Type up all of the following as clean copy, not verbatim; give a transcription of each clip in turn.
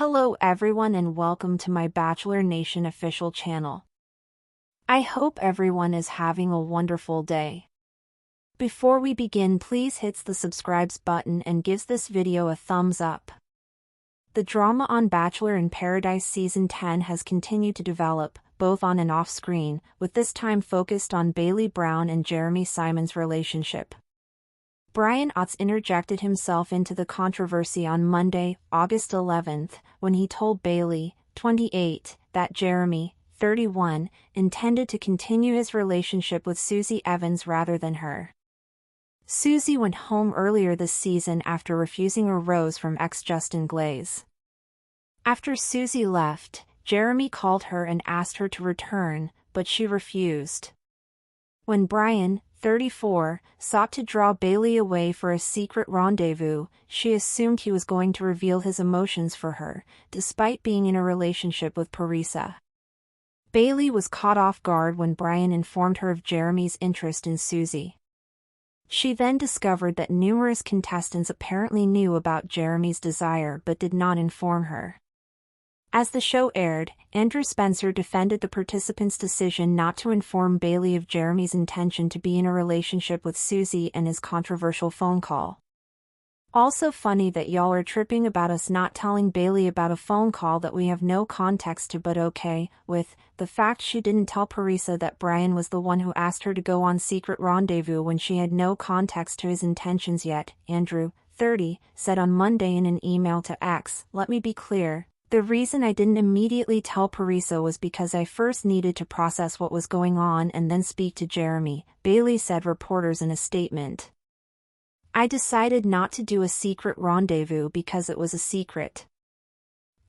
Hello everyone and welcome to my Bachelor Nation official channel. I hope everyone is having a wonderful day. Before we begin, please hit the subscribe button and gives this video a thumbs up. The drama on Bachelor in Paradise Season 10 has continued to develop, both on and off screen, with this time focused on Bailey Brown and Jeremy Simon's relationship. Brian Otts interjected himself into the controversy on Monday, August 11th, when he told Bailey, 28, that Jeremy, 31, intended to continue his relationship with Susie Evans rather than her. Susie went home earlier this season after refusing a rose from ex-Justin Glaze. After Susie left, Jeremy called her and asked her to return, but she refused. When Brian, 34, sought to draw Bailey away for a secret rendezvous, she assumed he was going to reveal his emotions for her, despite being in a relationship with Parisa. Bailey was caught off guard when Brian informed her of Jeremy's interest in Susie. She then discovered that numerous contestants apparently knew about Jeremy's desire but did not inform her. As the show aired, Andrew Spencer defended the participants' decision not to inform Bailey of Jeremy's intention to be in a relationship with Susie and his controversial phone call. Also funny that y'all are tripping about us not telling Bailey about a phone call that we have no context to, but okay, with the fact she didn't tell Parisa that Brian was the one who asked her to go on secret rendezvous when she had no context to his intentions yet, Andrew, 30, said on Monday in an email to X, "Let me be clear. The reason I didn't immediately tell Parisa was because I first needed to process what was going on and then speak to Jeremy," Bailey said reporters in a statement. "I decided not to do a secret rendezvous because it was a secret.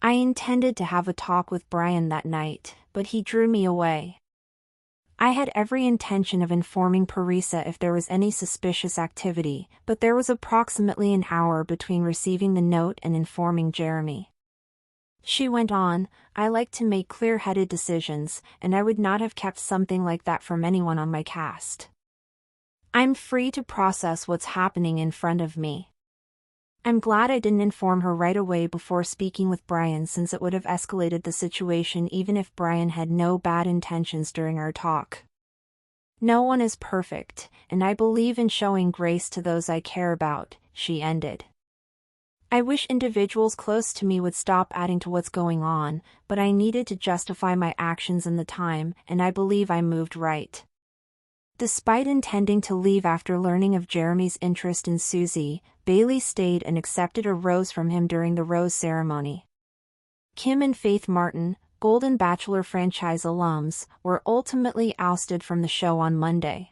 I intended to have a talk with Brian that night, but he drew me away. I had every intention of informing Parisa if there was any suspicious activity, but there was approximately an hour between receiving the note and informing Jeremy." She went on, "I like to make clear-headed decisions, and I would not have kept something like that from anyone on my cast. I'm free to process what's happening in front of me. I'm glad I didn't inform her right away before speaking with Brian, since it would have escalated the situation even if Brian had no bad intentions during our talk. No one is perfect, and I believe in showing grace to those I care about," she ended. "I wish individuals close to me would stop adding to what's going on, but I needed to justify my actions in the time, and I believe I moved right." Despite intending to leave after learning of Jeremy's interest in Susie, Bailey stayed and accepted a rose from him during the rose ceremony. Kim and Faith Martin, Golden Bachelor franchise alums, were ultimately ousted from the show on Monday.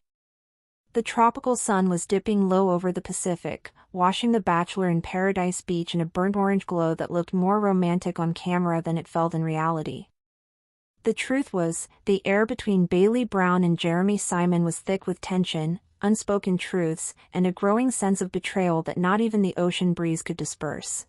The tropical sun was dipping low over the Pacific, washing the Bachelor in Paradise Beach in a burnt orange glow that looked more romantic on camera than it felt in reality. The truth was, the air between Bailey Brown and Jeremy Simon was thick with tension, unspoken truths, and a growing sense of betrayal that not even the ocean breeze could disperse.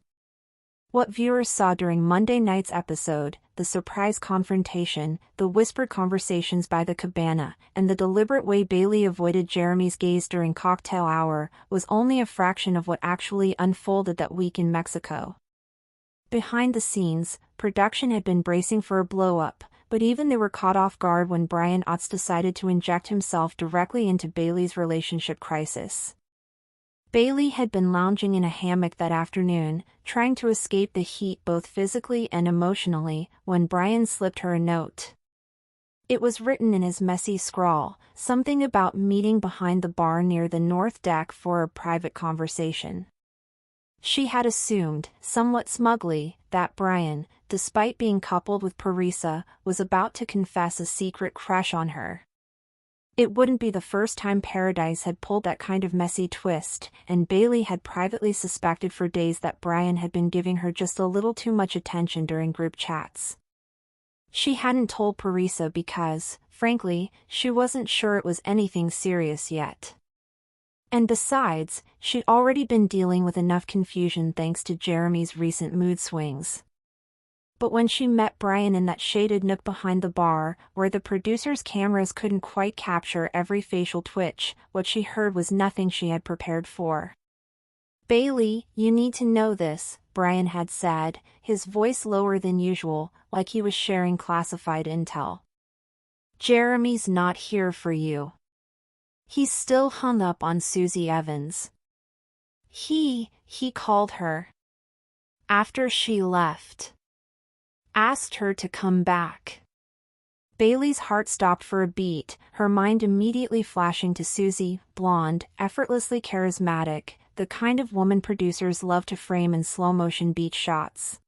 What viewers saw during Monday night's episode, the surprise confrontation, the whispered conversations by the cabana, and the deliberate way Bailey avoided Jeremy's gaze during cocktail hour, was only a fraction of what actually unfolded that week in Mexico. Behind the scenes, production had been bracing for a blow-up, but even they were caught off guard when Brian Otts decided to inject himself directly into Bailey's relationship crisis. Bailey had been lounging in a hammock that afternoon, trying to escape the heat both physically and emotionally, when Brian slipped her a note. It was written in his messy scrawl, something about meeting behind the bar near the north deck for a private conversation. She had assumed, somewhat smugly, that Brian, despite being coupled with Parisa, was about to confess a secret crush on her. It wouldn't be the first time Paradise had pulled that kind of messy twist, and Bailey had privately suspected for days that Brian had been giving her just a little too much attention during group chats. She hadn't told Parisa because, frankly, she wasn't sure it was anything serious yet. And besides, she'd already been dealing with enough confusion thanks to Jeremy's recent mood swings. But when she met Brian in that shaded nook behind the bar, where the producers' cameras couldn't quite capture every facial twitch, what she heard was nothing she had prepared for. "Bailey, you need to know this," Brian had said, his voice lower than usual, like he was sharing classified intel. Jeremy's not here for you. He's still hung up on Susie Evans. He called her. After she left. Asked her to come back. Bailey's heart stopped for a beat, her mind immediately flashing to Susie, blonde, effortlessly charismatic, the kind of woman producers love to frame in slow-motion beach shots.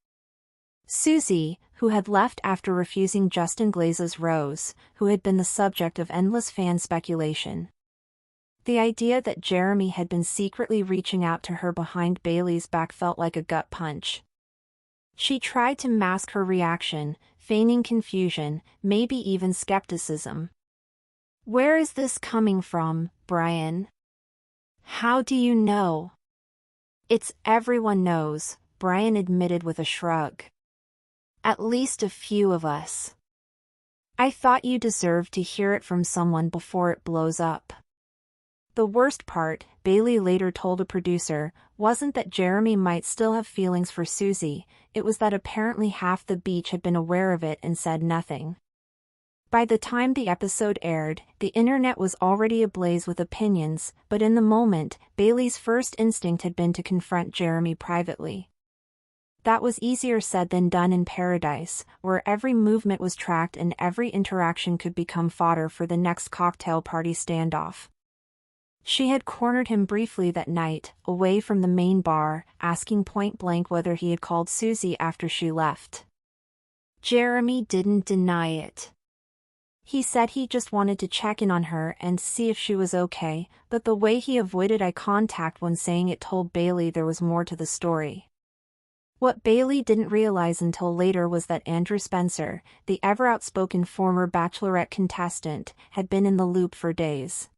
Susie, who had left after refusing Justin Glaze's rose, who had been the subject of endless fan speculation. The idea that Jeremy had been secretly reaching out to her behind Bailey's back felt like a gut punch. She tried to mask her reaction, feigning confusion, maybe even skepticism. Where is this coming from, Brian? How do you know? It's everyone knows, Brian admitted with a shrug. At least a few of us. I thought you deserved to hear it from someone before it blows up. The worst part, Bailey later told a producer, wasn't that Jeremy might still have feelings for Susie, it was that apparently half the beach had been aware of it and said nothing. By the time the episode aired, the internet was already ablaze with opinions, but in the moment, Bailey's first instinct had been to confront Jeremy privately. That was easier said than done in Paradise, where every movement was tracked and every interaction could become fodder for the next cocktail party standoff. She had cornered him briefly that night, away from the main bar, asking point-blank whether he had called Susie after she left. Jeremy didn't deny it. He said he just wanted to check in on her and see if she was okay, but the way he avoided eye contact when saying it told Bailey there was more to the story. What Bailey didn't realize until later was that Andrew Spencer, the ever-outspoken former Bachelorette contestant, had been in the loop for days.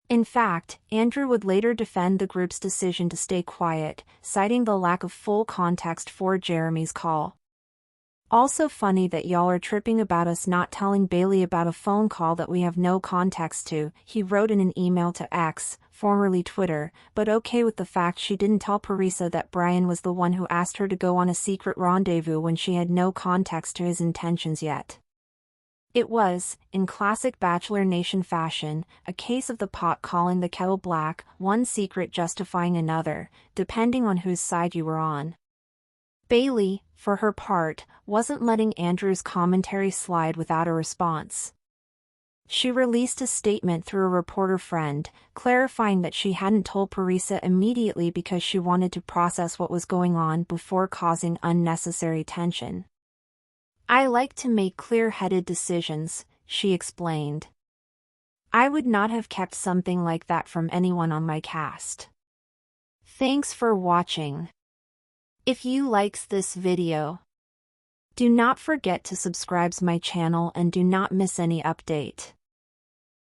In fact, Andrew would later defend the group's decision to stay quiet, citing the lack of full context for Jeremy's call. Also funny that y'all are tripping about us not telling Bailey about a phone call that we have no context to, he wrote in an email to X, formerly Twitter, but okay with the fact she didn't tell Parisa that Brian was the one who asked her to go on a secret rendezvous when she had no context to his intentions yet. It was, in classic Bachelor Nation fashion, a case of the pot calling the kettle black, one secret justifying another, depending on whose side you were on. Bailey, for her part, wasn't letting Andrew's commentary slide without a response. She released a statement through a reporter friend, clarifying that she hadn't told Parisa immediately because she wanted to process what was going on before causing unnecessary tension. I like to make clear-headed decisions, she explained. I would not have kept something like that from anyone on my cast. Thanks for watching. If you likes this video, do not forget to subscribe to my channel and do not miss any update.